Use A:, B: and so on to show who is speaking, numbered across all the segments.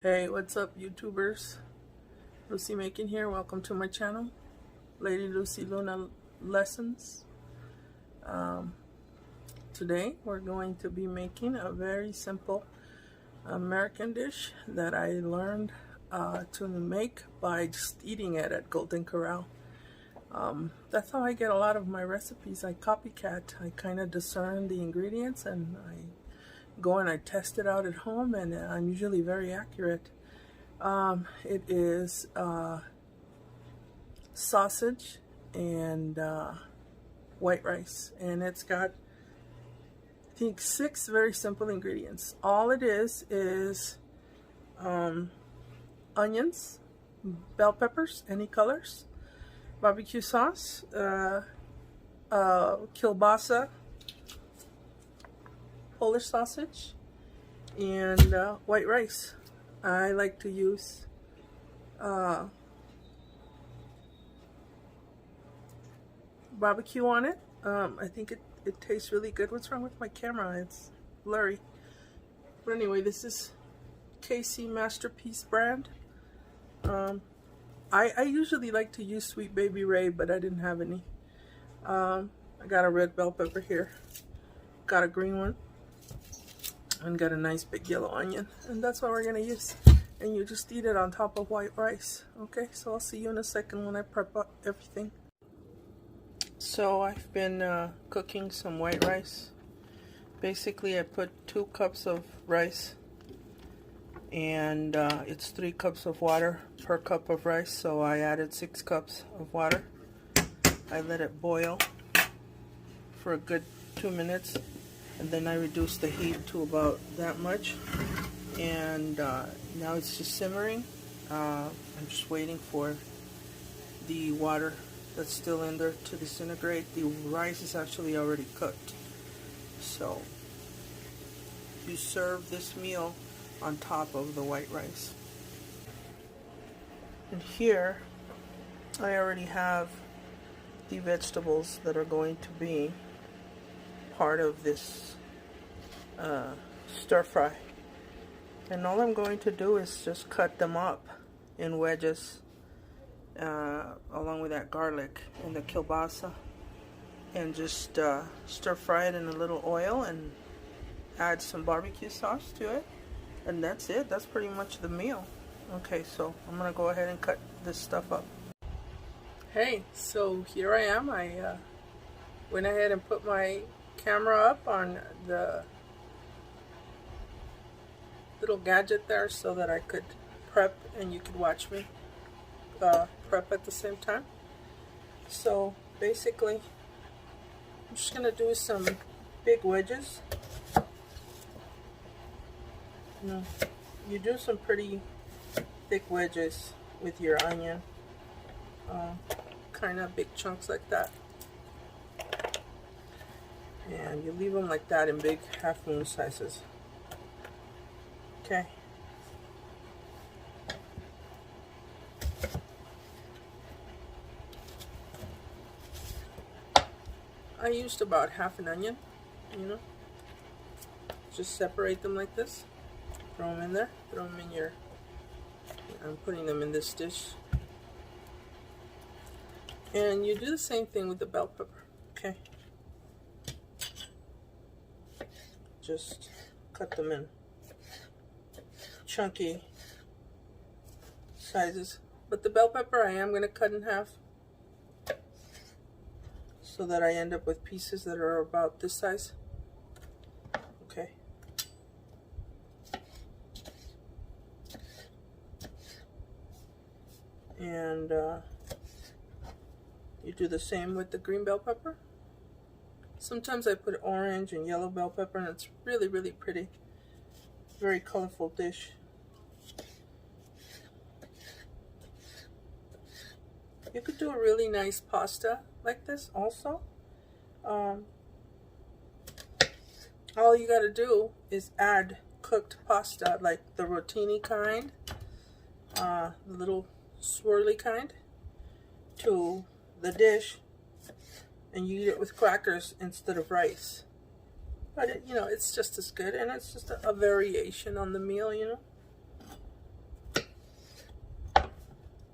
A: Hey, what's up, YouTubers? Lucy Making here. Welcome to my channel, Lady Lucy Luna Lessons. Today we're going to be making a very simple American dish that I learned to make by just eating it at Golden Corral. That's how I get a lot of my recipes. I copycat. I kind of discern the ingredients and I go and I test it out at home, and I'm usually very accurate. It is sausage and white rice, and it's got, I think, 6 very simple ingredients. All it is onions, bell peppers, any colors, barbecue sauce, Kilbasa, Polish sausage, and white rice. I like to use barbecue on it. I think it tastes really good. What's wrong with my camera? It's blurry. But anyway, this is KC Masterpiece brand. I usually like to use Sweet Baby Ray, but I didn't have any. I got a red bell pepper here. Got a green one. And got a nice big yellow onion, and that's what we're gonna use. And you just eat it on top of white rice. Okay, so I'll see you in a second when I prep up everything. So I've been cooking some white rice. Basically, I put 2 cups of rice, and it's 3 cups of water per cup of rice, so I added 6 cups of water. I let it boil for a good 2 minutes, and then I reduced the heat to about that much, and now it's just simmering. I'm just waiting for the water that's still in there to disintegrate. The rice is actually already cooked, so you serve this meal on top of the white rice. And here I already have the vegetables that are going to be part of this stir fry, and all I'm going to do is just cut them up in wedges along with that garlic and the kielbasa, and just stir fry it in a little oil and add some barbecue sauce to it, and that's it. That's pretty much the meal. Okay, so I'm gonna go ahead and cut this stuff up. Hey, so here I am. I went ahead and put my camera up on the little gadget there so that I could prep and you could watch me prep at the same time. So basically, I'm just gonna do some big wedges. You do some pretty thick wedges with your onion, kind of big chunks like that. And you leave them like that in big half-moon sizes. Okay. I used about half an onion, Just separate them like this. Throw them in there. Throw them in your... I'm putting them in this dish. And you do the same thing with the bell pepper. Okay. Just cut them in chunky sizes. But the bell pepper I am going to cut in half so that I end up with pieces that are about this size. Okay. And you do the same with the green bell pepper. Sometimes I put orange and yellow bell pepper, and it's really, really pretty. Very colorful dish. You could do a really nice pasta like this also. All you gotta do is add cooked pasta, like the rotini kind, the little swirly kind, to the dish, and you eat it with crackers instead of rice. But it's just as good, and it's just a variation on the meal,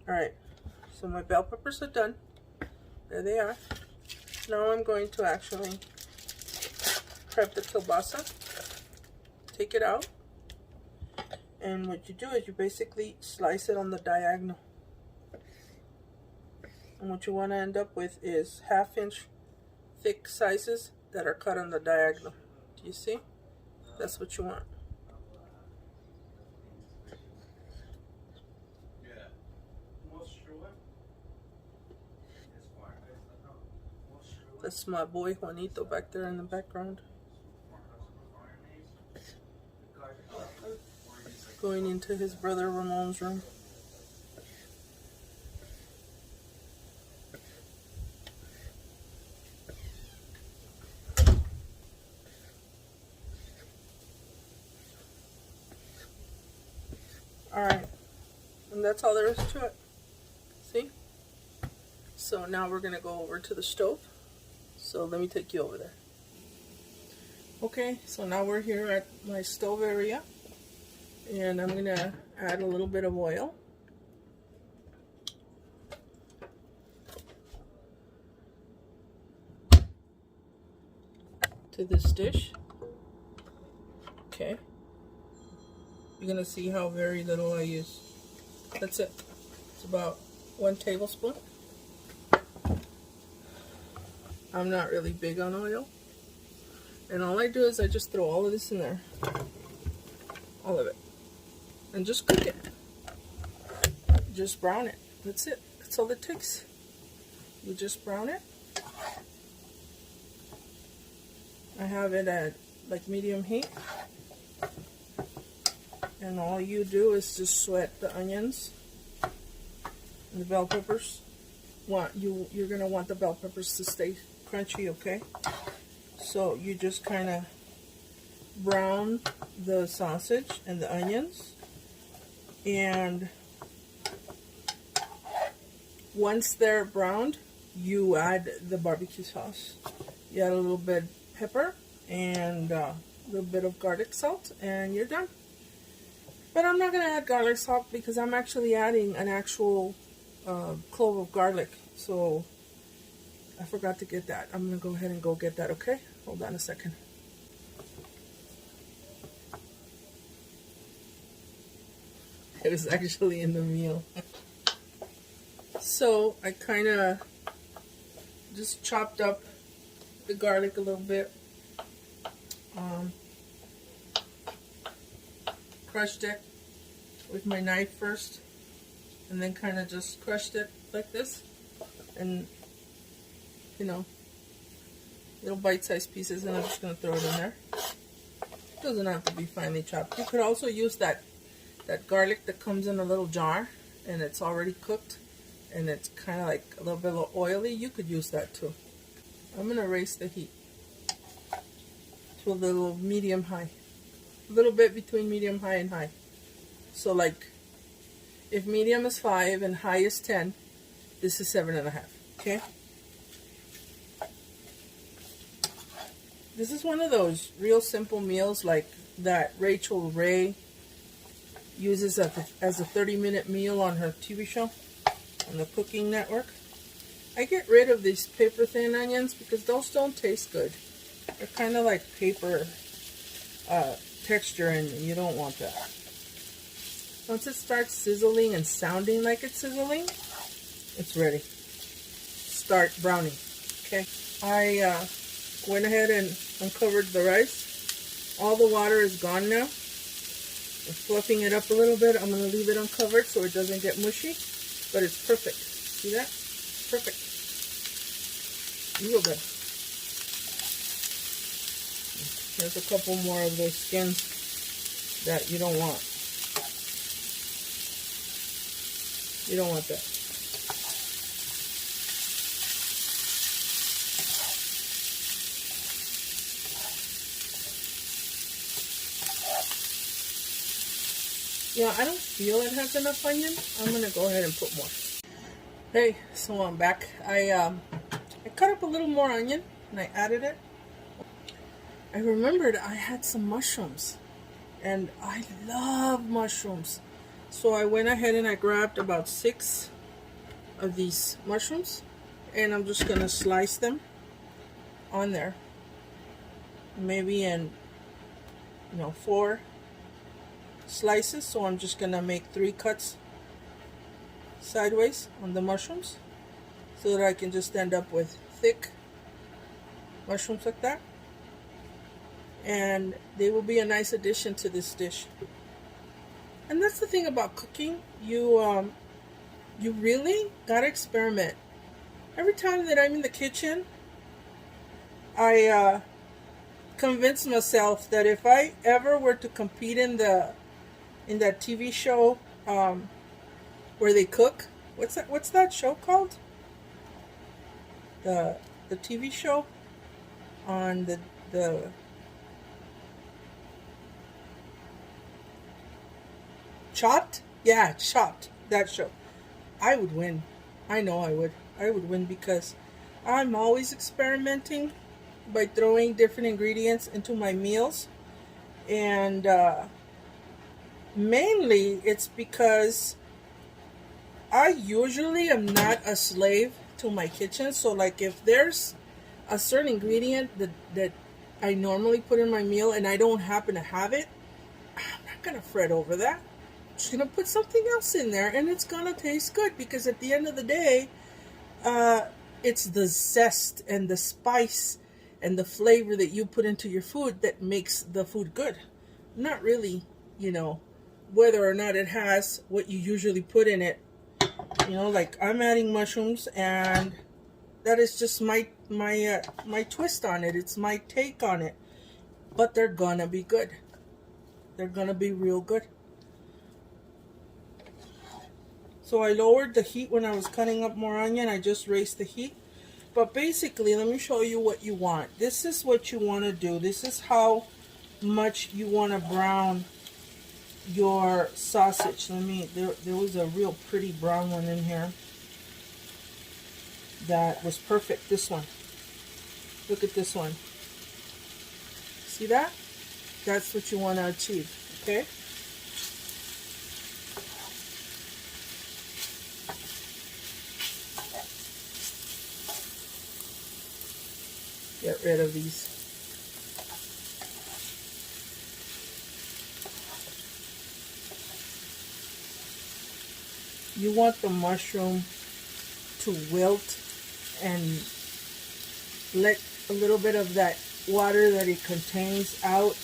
A: Alright, so my bell peppers are done. There they are. Now I'm going to actually prep the kielbasa. Take it out. And what you do is you basically slice it on the diagonal. And what you want to end up with is 1/2 inch thick slices that are cut on the diagonal. Do you see? That's what you want. That's my boy Juanito back there in the background. Going into his brother Ramon's room. Alright, and that's all there is to it. See? So now we're going to go over to the stove. So let me take you over there. Okay, so now we're here at my stove area. And I'm going to add a little bit of oil. To this dish. Okay. You're going to see how very little I use. That's it. It's about 1 tablespoon. I'm not really big on oil. And all I do is I just throw all of this in there. All of it. And just cook it. Just brown it. That's it. That's all it takes. You just brown it. I have it at like medium heat. And all you do is just sweat the onions and the bell peppers. You're gonna want the bell peppers to stay crunchy, okay? So you just kind of brown the sausage and the onions, and once they're browned, you add the barbecue sauce. You add a little bit of pepper and a little bit of garlic salt, and you're done. But I'm not going to add garlic salt because I'm actually adding an actual clove of garlic. So I forgot to get that. I'm going to go ahead and go get that, okay? Hold on a second. It was actually in the meal. So I kind of just chopped up the garlic a little bit. Crushed it with my knife first, and then kind of just crushed it like this, and you know, little bite-sized pieces, and I'm just going to throw it in there. It doesn't have to be finely chopped. You could also use that garlic that comes in a little jar and it's already cooked and it's kind of like a little bit oily. You could use that too. I'm going to raise the heat to a little medium-high. A little bit between medium-high and high. So like, if medium is 5 and high is 10, this is 7.5, okay? This is one of those real simple meals like that Rachel Ray uses as a 30-minute meal on her TV show on the Cooking Network. I get rid of these paper thin onions because those don't taste good. They're kind of like paper texture, and you don't want that. Once it starts sizzling and sounding like it's sizzling, it's ready. Start browning. Okay. I went ahead and uncovered the rice. All the water is gone now. I'm fluffing it up a little bit. I'm going to leave it uncovered so it doesn't get mushy, but it's perfect. See that? Perfect. Real good. There's a couple more of those skins that you don't want. You don't want that. Yeah, I don't feel it has enough onion. I'm going to go ahead and put more. Hey, so I'm back. I cut up a little more onion and I added it. I remembered I had some mushrooms and I love mushrooms. So I went ahead and I grabbed about 6 of these mushrooms, and I'm just gonna slice them on there, maybe in 4 slices. So I'm just gonna make 3 cuts sideways on the mushrooms so that I can just end up with thick mushrooms like that, and they will be a nice addition to this dish. And that's the thing about cooking, you really gotta experiment. Every time that I'm in the kitchen, I convince myself that if I ever were to compete in that TV show where they cook, what's that show called? The TV show on the Chopped? Yeah, Chopped. That show. I would win. I know I would. I would win because I'm always experimenting by throwing different ingredients into my meals. And mainly it's because I usually am not a slave to my kitchen. So like if there's a certain ingredient that I normally put in my meal and I don't happen to have it, I'm not going to fret over that. I'm just going to put something else in there and it's going to taste good, because at the end of the day, it's the zest and the spice and the flavor that you put into your food that makes the food good. Not really, whether or not it has what you usually put in it. Like I'm adding mushrooms, and that is just my twist on it. It's my take on it. But they're gonna be good. They're gonna be real good. So I lowered the heat when I was cutting up more onion. I just raised the heat. But basically, let me show you what you want. This is what you want to do. This is how much you want to brown your sausage. There was a real pretty brown one in here that was perfect. This one. Look at this one. See that? That's what you want to achieve, okay? Get rid of these. You want the mushroom to wilt and let a little bit of that water that it contains out.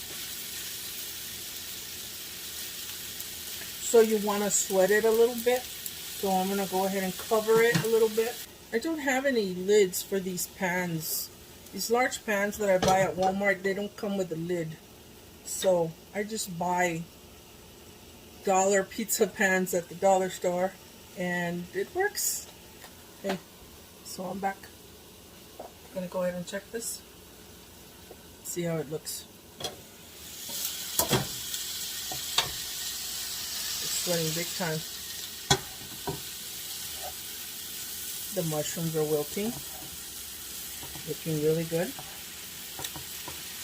A: So you want to sweat it a little bit. So I'm going to go ahead and cover it a little bit. I don't have any lids for these pans. These large pans that I buy at Walmart, they don't come with a lid. So I just buy dollar pizza pans at the dollar store, and it works. Okay, so I'm back. I'm gonna go ahead and check this. See how it looks. It's sweating big time. The mushrooms are wilting. Looking really good.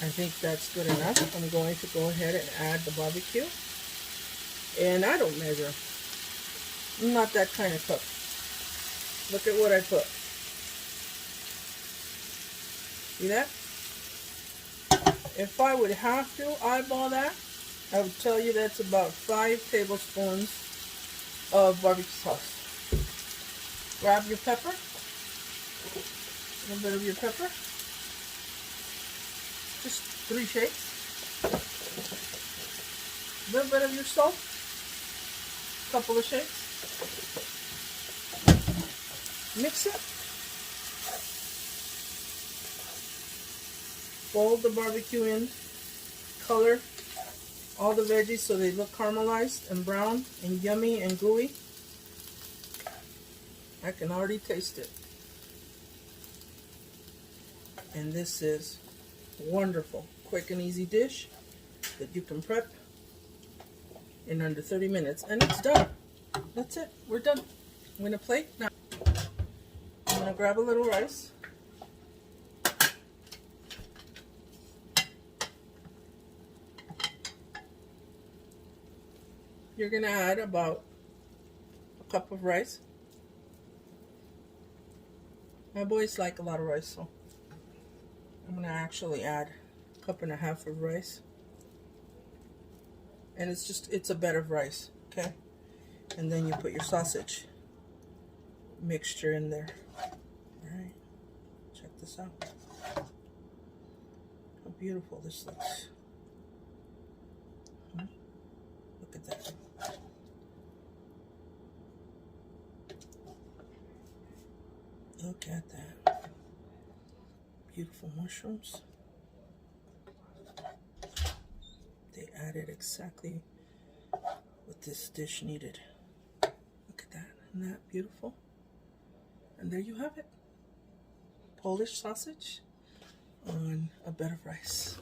A: I think that's good enough. I'm going to go ahead and add the barbecue. And I don't measure. I'm not that kind of cook. Look at what I put. See that? If I would have to eyeball that, I would tell you that's about 5 tablespoons of barbecue sauce. Grab your pepper. A little bit of your pepper. Just 3 shakes. A little bit of your salt. A couple of shakes. Mix it. Fold the barbecue in. Color all the veggies so they look caramelized and brown and yummy and gooey. I can already taste it. And this is wonderful, quick and easy dish that you can prep in under 30 minutes. And it's done. That's it. We're done. I'm going to plate now. I'm going to grab a little rice. You're going to add about a cup of rice. My boys like a lot of rice, so I'm gonna actually add a cup and a half of rice. And it's a bed of rice, okay? And then you put your sausage mixture in there. Alright, check this out. How beautiful this looks. Look at that. Look at that. Beautiful mushrooms. They added exactly what this dish needed. Look at that. Isn't that beautiful? And there you have it. Polish sausage on a bed of rice.